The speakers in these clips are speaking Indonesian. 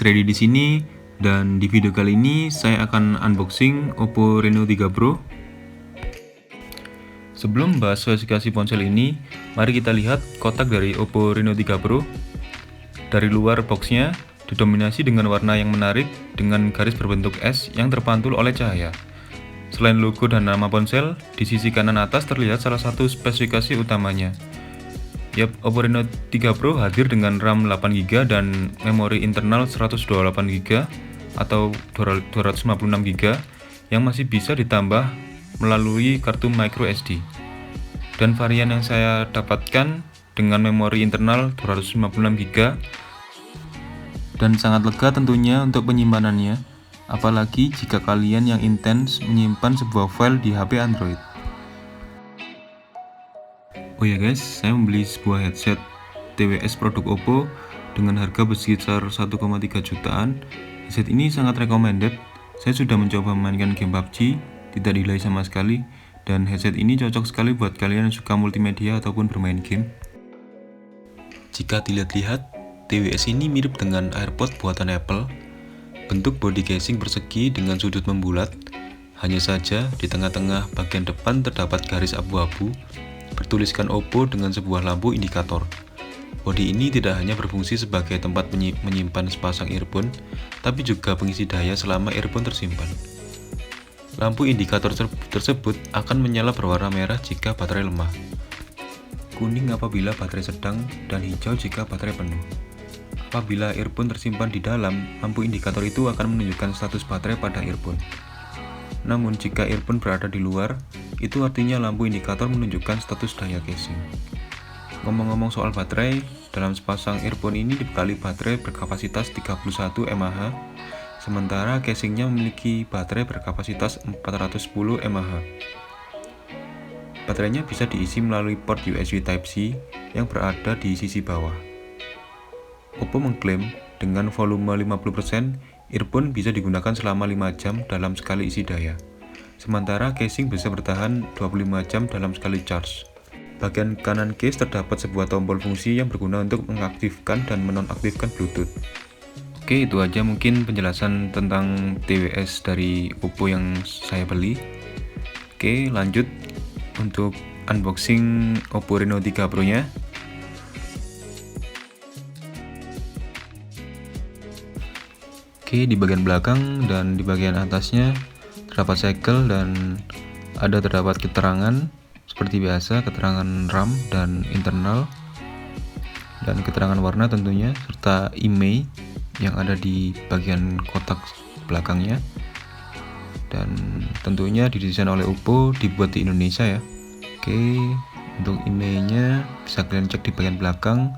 Ready di sini, dan di video kali ini saya akan unboxing Oppo Reno 3 Pro. Sebelum bahas spesifikasi ponsel ini, mari kita lihat kotak dari Oppo Reno 3 Pro. Dari luar boxnya didominasi dengan warna yang menarik dengan garis berbentuk S yang terpantul oleh cahaya. Selain logo dan nama ponsel, di sisi kanan atas terlihat salah satu spesifikasi utamanya. Yap, Oppo Reno 3 Pro hadir dengan RAM 8GB dan memori internal 128GB atau 256GB yang masih bisa ditambah melalui kartu microSD. Dan varian yang saya dapatkan dengan memori internal 256GB dan sangat lega tentunya untuk penyimpanannya, apalagi jika kalian yang intens menyimpan sebuah file di HP Android. Oh ya guys, saya membeli sebuah headset TWS produk Oppo dengan harga berkisar 1,3 jutaan. Headset ini sangat recommended. Saya sudah mencoba memainkan game PUBG, tidak delay sama sekali, dan headset ini cocok sekali buat kalian yang suka multimedia ataupun bermain game. Jika dilihat-lihat, TWS ini mirip dengan AirPods buatan Apple. Bentuk body casing persegi dengan sudut membulat. Hanya saja di tengah-tengah bagian depan terdapat garis abu-abu bertuliskan Oppo dengan sebuah lampu indikator. Bodi ini tidak hanya berfungsi sebagai tempat menyimpan sepasang earphone, tapi juga pengisi daya selama earphone tersimpan. Lampu indikator tersebut akan menyala berwarna merah jika baterai lemah, kuning apabila baterai sedang, dan hijau jika baterai penuh. Apabila earphone tersimpan di dalam, lampu indikator itu akan menunjukkan status baterai pada earphone. Namun jika earphone berada di luar, itu artinya lampu indikator menunjukkan status daya casing. Ngomong-ngomong soal baterai, dalam sepasang earphone ini dibekali baterai berkapasitas 31 mAh, sementara casingnya memiliki baterai berkapasitas 410 mAh. Baterainya bisa diisi melalui port USB Type-C yang berada di sisi bawah. Oppo mengklaim dengan volume 50%, earphone bisa digunakan selama 5 jam dalam sekali isi daya. Sementara casing bisa bertahan 25 jam dalam sekali charge. Bagian kanan case terdapat sebuah tombol fungsi yang berguna untuk mengaktifkan dan menonaktifkan Bluetooth. Oke, itu aja mungkin penjelasan tentang TWS dari Oppo yang saya beli. Oke, lanjut untuk unboxing Oppo Reno 3 Pro nya. Oke, di bagian belakang dan di bagian atasnya terdapat segel dan terdapat keterangan seperti biasa, keterangan RAM dan internal, dan keterangan warna tentunya, serta IMEI yang ada di bagian kotak belakangnya. Dan tentunya didesain oleh Oppo, dibuat di Indonesia ya. Oke, untuk IMEI nya bisa kalian cek di bagian belakang.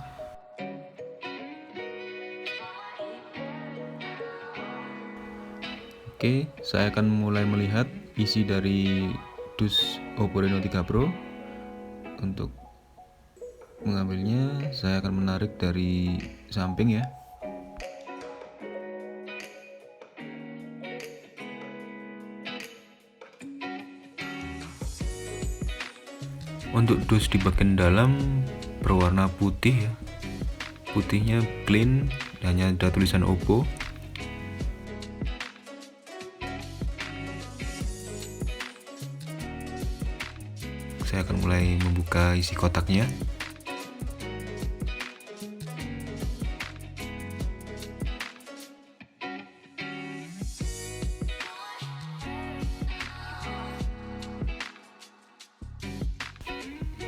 Oke, saya akan mulai melihat isi dari dus Oppo Reno 3 Pro. Untuk mengambilnya, saya akan menarik dari samping ya. Untuk dus di bagian dalam berwarna putih ya. Putihnya clean, hanya ada tulisan Oppo. Saya akan mulai membuka isi kotaknya.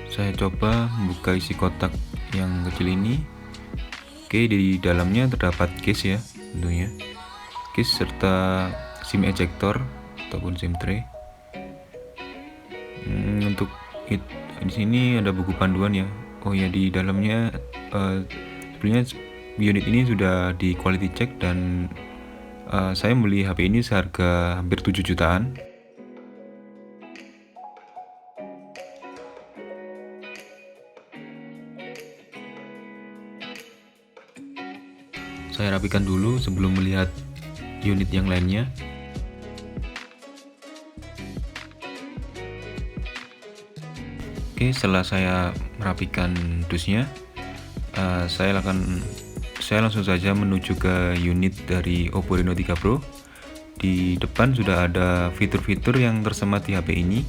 Saya coba membuka isi kotak yang kecil ini. Oke, di dalamnya terdapat case ya, tentunya. Case serta SIM ejector ataupun SIM tray. Untuk di sini ada buku panduan ya. Oh ya, di dalamnya sebenarnya unit ini sudah di quality check dan saya membeli HP ini seharga hampir 7 jutaan. Saya rapikan dulu sebelum melihat unit yang lainnya. Oke, setelah saya merapikan dusnya, saya akan saya langsung saja menuju ke unit dari Oppo Reno 3 Pro. Di depan sudah ada fitur-fitur yang tersemat di HP ini,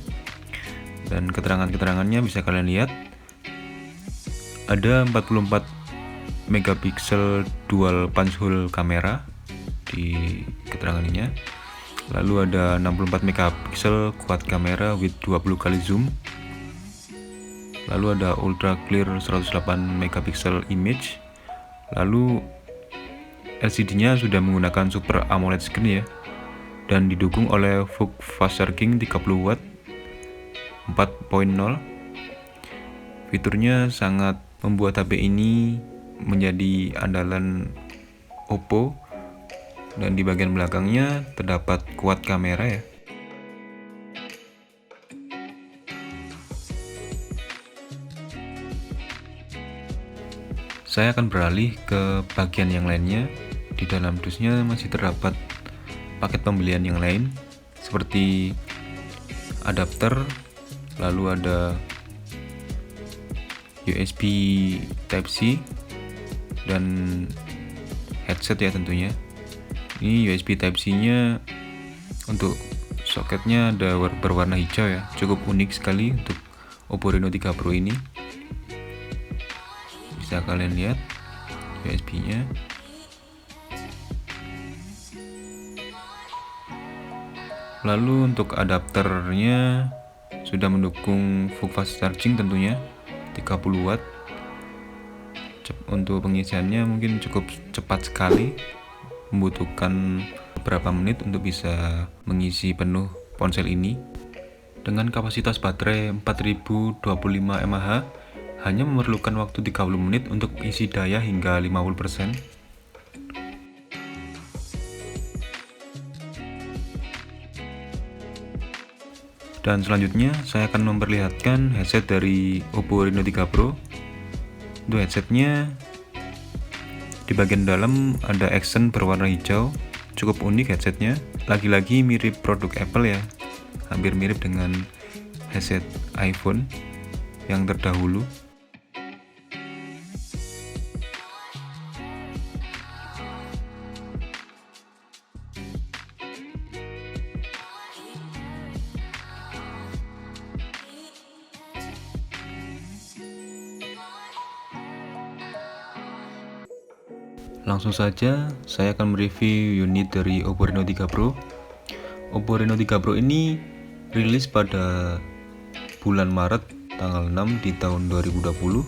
dan keterangan-keterangannya bisa kalian lihat. Ada 44 megapiksel dual punch hole kamera di keterangan ini. Lalu ada 64 megapiksel quad kamera with 20 kali zoom. Lalu ada ultra clear 108 megapiksel image. Lalu LCD-nya sudah menggunakan Super AMOLED screen ya, dan didukung oleh VOOC fast charging 30 watt 4.0. Fiturnya sangat membuat HP ini menjadi andalan Oppo, dan di bagian belakangnya terdapat quad kamera ya. Saya akan beralih ke bagian yang lainnya. Di dalam dusnya masih terdapat paket pembelian yang lain seperti adapter, lalu ada USB Type-C dan headset ya tentunya. Ini USB Type-C nya untuk soketnya ada berwarna hijau ya, cukup unik sekali untuk Oppo Reno 3 Pro ini. Bisa kalian lihat USB nya. Lalu untuk adapternya sudah mendukung VOOC fast charging tentunya 30 watt. Untuk pengisiannya mungkin cukup cepat sekali, membutuhkan beberapa menit untuk bisa mengisi penuh ponsel ini. Dengan kapasitas baterai 4025 mAh, hanya memerlukan waktu 30 menit untuk isi daya hingga 50%. Dan selanjutnya saya akan memperlihatkan headset dari Oppo Reno 3 Pro. Untuk headsetnya, di bagian dalam ada accent berwarna hijau, cukup unik headsetnya. Lagi-lagi mirip produk Apple ya, hampir mirip dengan headset iPhone yang terdahulu. Langsung saja saya akan mereview unit dari Oppo Reno 3 Pro. Oppo Reno 3 Pro ini rilis pada bulan Maret tanggal 6 di tahun 2020.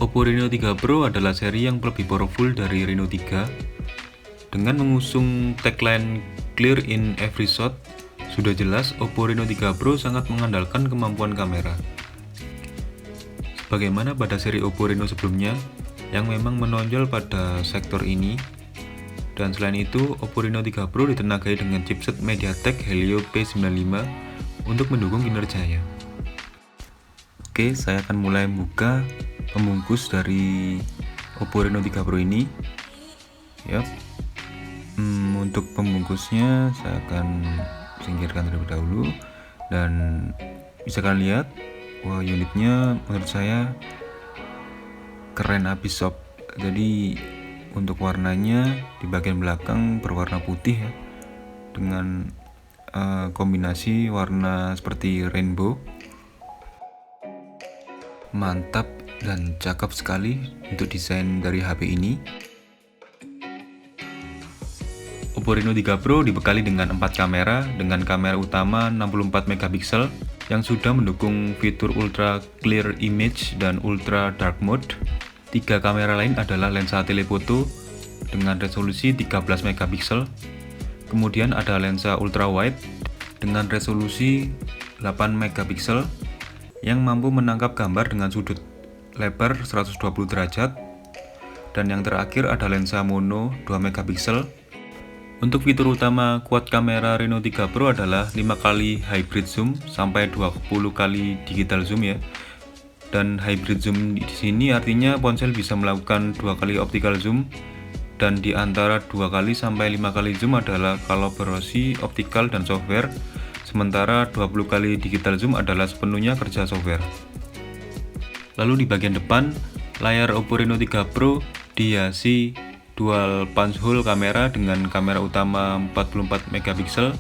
Oppo Reno 3 Pro adalah seri yang lebih powerful dari Reno 3. Dengan mengusung tagline Clear in every shot, sudah jelas Oppo Reno 3 Pro sangat mengandalkan kemampuan kamera. Sebagaimana pada seri Oppo Reno sebelumnya, yang memang menonjol pada sektor ini. Dan selain itu, Oppo Reno 3 Pro ditenagai dengan chipset MediaTek Helio P95 untuk mendukung kinerjanya. Oke, saya akan mulai membuka pembungkus dari Oppo Reno 3 Pro ini. Yap. Untuk pembungkusnya saya akan singkirkan terlebih dahulu, dan bisa kalian lihat, wah, unitnya menurut saya keren abis sob. Jadi untuk warnanya di bagian belakang berwarna putih ya, dengan kombinasi warna seperti rainbow. Mantap dan cakep sekali untuk desain dari HP ini. Oppo Reno 3 Pro dibekali dengan 4 kamera, dengan kamera utama 64 megapiksel yang sudah mendukung fitur ultra clear image dan ultra dark mode. 3 kamera lain adalah lensa telefoto dengan resolusi 13 megapiksel. Kemudian ada lensa ultra wide dengan resolusi 8 megapiksel yang mampu menangkap gambar dengan sudut lebar 120 derajat. Dan yang terakhir ada lensa mono 2 megapiksel. Untuk fitur utama quad kamera Reno 3 Pro adalah 5 kali hybrid zoom sampai 20 kali digital zoom ya. Dan hybrid zoom di sini artinya ponsel bisa melakukan 2 kali optical zoom, dan di antara 2 kali sampai 5 kali zoom adalah kolaborasi optical dan software, sementara 20 kali digital zoom adalah sepenuhnya kerja software. Lalu di bagian depan Layar Oppo Reno 3 Pro dihiasi dual punch hole kamera dengan kamera utama 44 megapiksel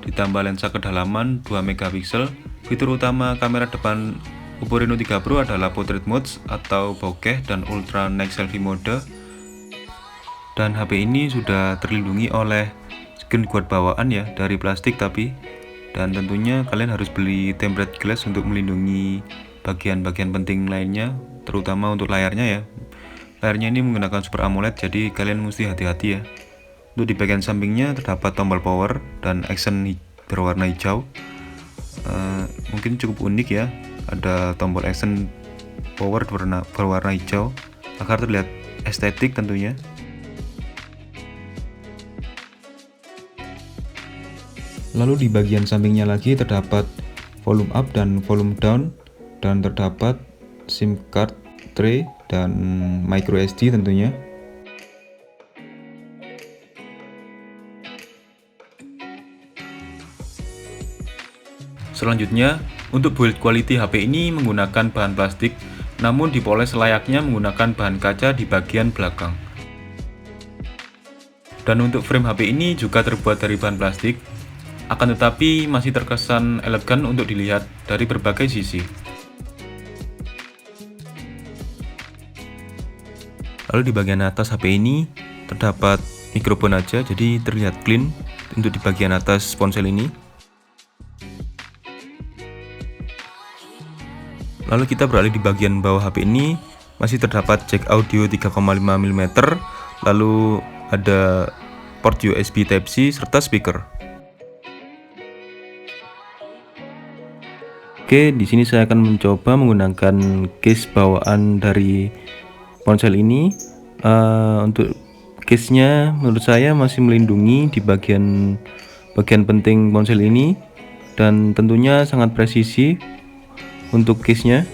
ditambah lensa kedalaman 2 megapiksel. Fitur utama kamera depan Oppo Reno 3 Pro adalah portrait mode atau bokeh dan ultra night selfie mode. Dan HP ini sudah terlindungi oleh screen guard bawaan ya, dari plastik tapi. Dan tentunya kalian harus beli tempered glass untuk melindungi bagian-bagian penting lainnya, terutama untuk layarnya ya. Layarnya ini menggunakan Super AMOLED, jadi kalian mesti hati-hati ya. Untuk di bagian sampingnya terdapat tombol power dan accent berwarna hijau. Mungkin cukup unik ya, ada tombol accent power berwarna hijau agar terlihat estetik tentunya. Lalu di bagian sampingnya lagi terdapat volume up dan volume down, dan terdapat SIM card tray dan micro SD tentunya. Selanjutnya, untuk build quality HP ini menggunakan bahan plastik, namun dipoles layaknya menggunakan bahan kaca di bagian belakang. Dan untuk frame HP ini juga terbuat dari bahan plastik, akan tetapi masih terkesan elegan untuk dilihat dari berbagai sisi. Lalu di bagian atas HP ini terdapat mikrofon aja, jadi terlihat clean untuk di bagian atas ponsel ini. Lalu kita beralih di bagian bawah HP ini, masih terdapat jack audio 3,5 mm, lalu ada port USB Type-C serta speaker. Oke, di sini saya akan mencoba menggunakan case bawaan dari ponsel ini. Untuk case-nya menurut saya masih melindungi di bagian penting ponsel ini, dan tentunya sangat presisi untuk case-nya.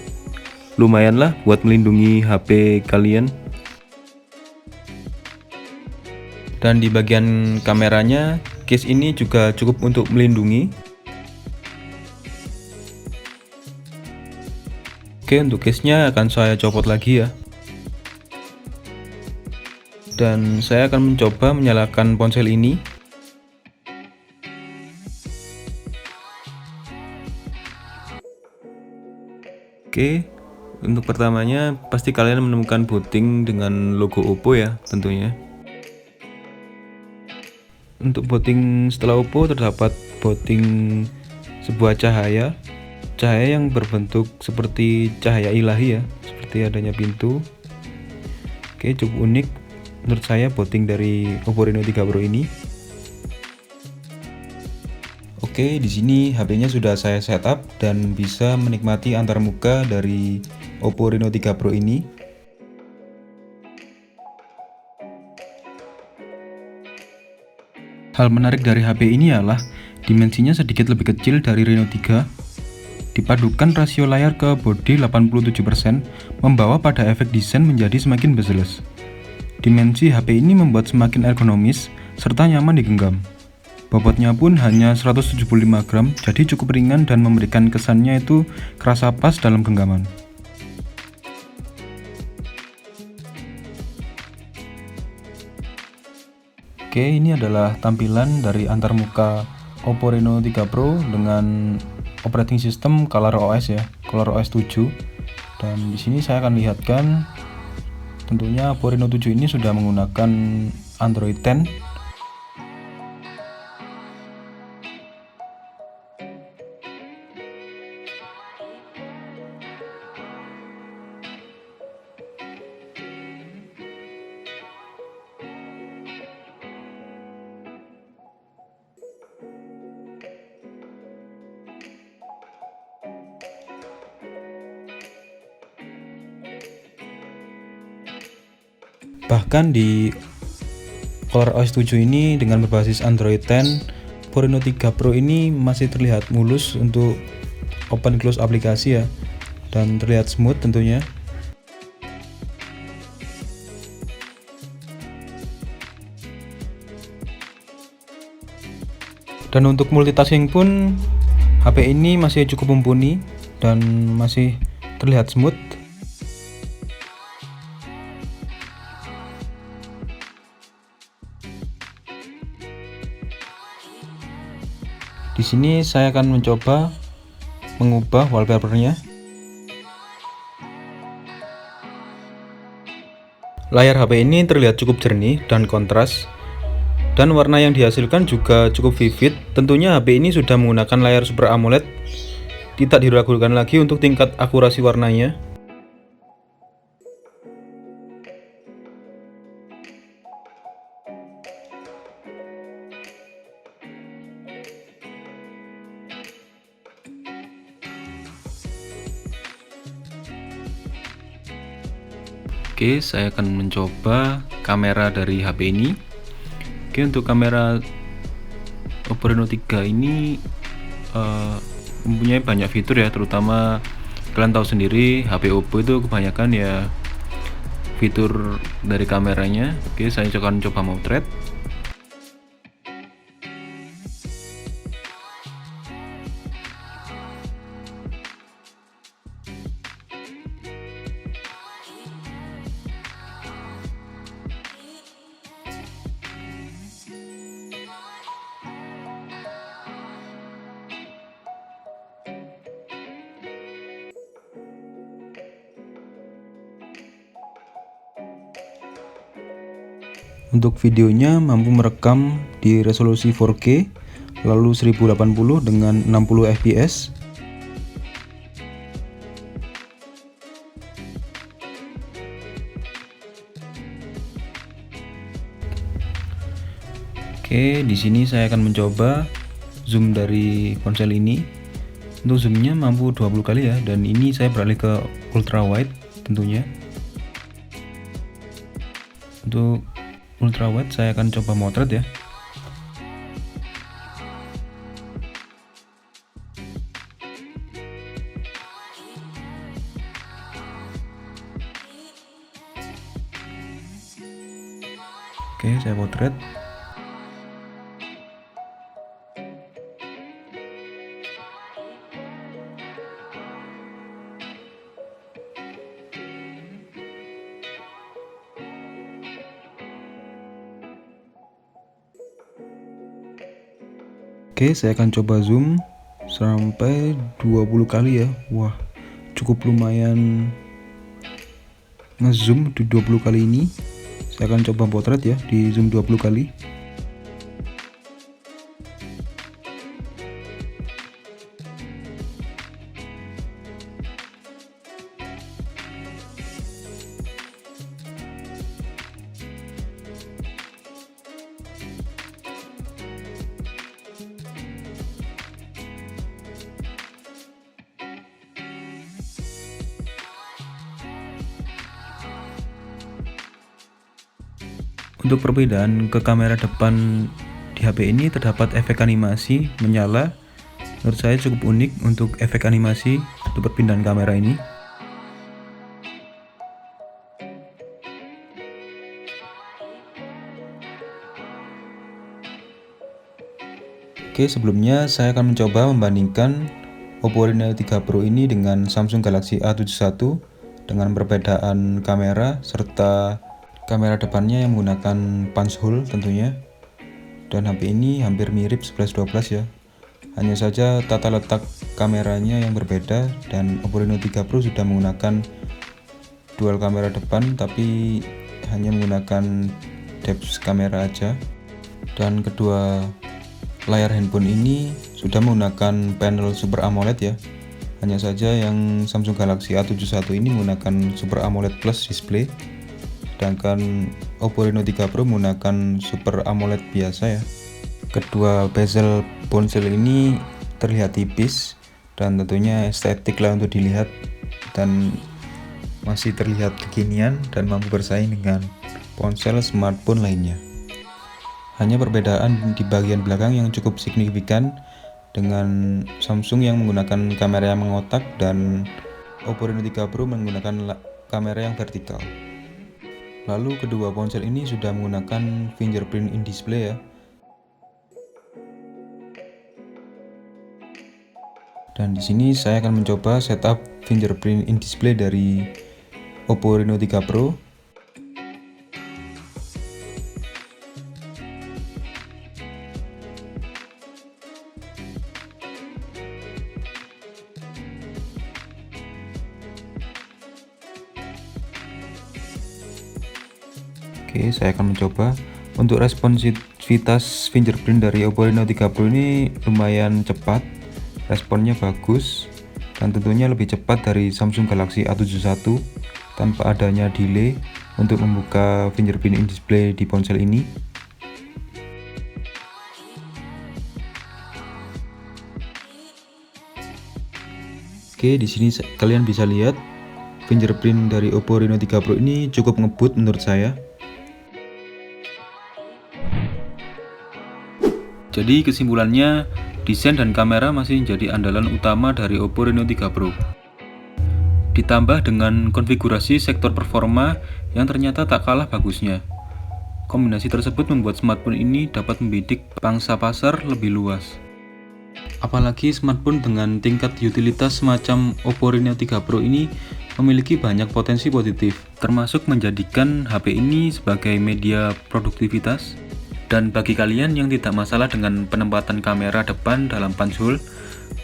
Lumayanlah buat melindungi HP kalian. Dan di bagian kameranya, case ini juga cukup untuk melindungi. Oke, untuk case-nya akan saya copot lagi ya. Dan saya akan mencoba menyalakan ponsel ini. Oke, untuk pertamanya pasti kalian menemukan booting dengan logo Oppo ya tentunya. Untuk booting setelah Oppo terdapat booting sebuah cahaya yang berbentuk seperti cahaya ilahi ya, seperti adanya pintu. Oke, cukup unik menurut saya booting dari Oppo Reno 3 Pro ini. Oke, di sini HP-nya sudah saya setup dan bisa menikmati antarmuka dari Oppo Reno 3 Pro ini. Hal menarik dari HP ini adalah dimensinya sedikit lebih kecil dari Reno 3. Dipadukan rasio layar ke bodi 87%, membawa pada efek desain menjadi semakin bezel. Dimensi HP ini membuat semakin ergonomis serta nyaman digenggam. Bobotnya pun hanya 175 gram, jadi cukup ringan dan memberikan kesannya itu kerasa pas dalam genggaman. Oke, ini adalah tampilan dari antarmuka Oppo Reno 3 Pro dengan operating system ColorOS ya, ColorOS 7. Dan di sini saya akan lihatkan tentunya Oppo Reno 7 ini sudah menggunakan Android 10. Bahkan di ColorOS 7 ini dengan berbasis Android 10, Oppo Reno 3 Pro ini masih terlihat mulus untuk open close aplikasi ya, dan terlihat smooth tentunya. Dan untuk multitasking pun HP ini masih cukup mumpuni dan masih terlihat smooth. Di sini saya akan mencoba mengubah wallpapernya. Layar HP ini terlihat cukup jernih dan kontras, dan warna yang dihasilkan juga cukup vivid. Tentunya HP ini sudah menggunakan layar Super AMOLED, tidak diragukan lagi untuk tingkat akurasi warnanya. Oke, saya akan mencoba kamera dari HP ini. Oke, untuk kamera Oppo Reno 3 ini mempunyai banyak fitur ya, terutama kalian tahu sendiri HP Oppo itu kebanyakan ya fitur dari kameranya. Oke, saya akan coba motret. Untuk videonya mampu merekam di resolusi 4K, lalu 1080 dengan 60 fps. Oke, di sini saya akan mencoba zoom dari ponsel ini. Untuk zoomnya mampu 20 kali ya, dan ini saya beralih ke ultra wide tentunya. Untuk ultra wide saya akan coba motret ya. Oke, saya potret. Oke, saya akan coba zoom sampai 20 kali ya. Wah, cukup lumayan ngezoom di 20 kali ini. Saya akan coba potret ya di zoom 20 kali. Untuk perbedaan ke kamera depan di HP ini terdapat efek animasi menyala. Menurut saya cukup unik untuk efek animasi untuk perpindahan kamera ini. Oke, sebelumnya saya akan mencoba membandingkan Oppo Reno 3 Pro ini dengan Samsung Galaxy A71 dengan perbedaan kamera serta kamera depannya yang menggunakan punch hole tentunya. Dan HP ini hampir mirip 11-12 ya. Hanya saja tata letak kameranya yang berbeda, dan Oppo Reno 3 Pro sudah menggunakan dual kamera depan tapi hanya menggunakan depth kamera aja. Dan kedua layar handphone ini sudah menggunakan panel Super AMOLED ya. Hanya saja yang Samsung Galaxy A71 ini menggunakan Super AMOLED Plus display, sedangkan Oppo Reno 3 Pro menggunakan Super AMOLED biasa ya. Kedua bezel ponsel ini terlihat tipis dan tentunya estetik lah untuk dilihat, dan masih terlihat kekinian dan mampu bersaing dengan ponsel smartphone lainnya. Hanya perbedaan di bagian belakang yang cukup signifikan, dengan Samsung yang menggunakan kamera yang mengotak dan Oppo Reno 3 Pro menggunakan kamera yang vertikal. Lalu kedua ponsel ini sudah menggunakan fingerprint in display ya. Dan di sini saya akan mencoba setup fingerprint in display dari Oppo Reno 3 Pro. Oke, saya akan mencoba. Untuk responsivitas fingerprint dari Oppo Reno 3 Pro ini lumayan cepat, responnya bagus, dan tentunya lebih cepat dari Samsung Galaxy A71 tanpa adanya delay untuk membuka fingerprint in display di ponsel ini. Oke, di sini kalian bisa lihat fingerprint dari Oppo Reno 3 Pro ini cukup ngebut menurut saya. Jadi kesimpulannya, desain dan kamera masih menjadi andalan utama dari Oppo Reno 3 Pro. Ditambah dengan konfigurasi sektor performa yang ternyata tak kalah bagusnya. Kombinasi tersebut membuat smartphone ini dapat membidik pangsa pasar lebih luas. Apalagi smartphone dengan tingkat utilitas semacam Oppo Reno 3 Pro ini memiliki banyak potensi positif, termasuk menjadikan HP ini sebagai media produktivitas. Dan bagi kalian yang tidak masalah dengan penempatan kamera depan dalam ponsel,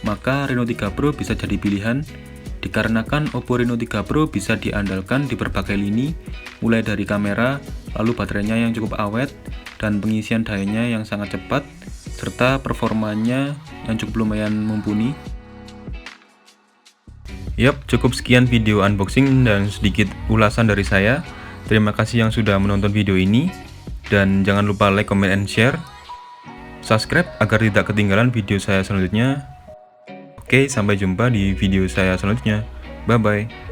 maka Reno 3 Pro bisa jadi pilihan, dikarenakan Oppo Reno 3 Pro bisa diandalkan di berbagai lini, mulai dari kamera, lalu baterainya yang cukup awet, dan pengisian dayanya yang sangat cepat, serta performanya yang cukup lumayan mumpuni. Yap, cukup sekian video unboxing dan sedikit ulasan dari saya. Terima kasih yang sudah menonton video ini, dan jangan lupa like, comment, and share. Subscribe agar tidak ketinggalan video saya selanjutnya. Oke, sampai jumpa di video saya selanjutnya. Bye-bye.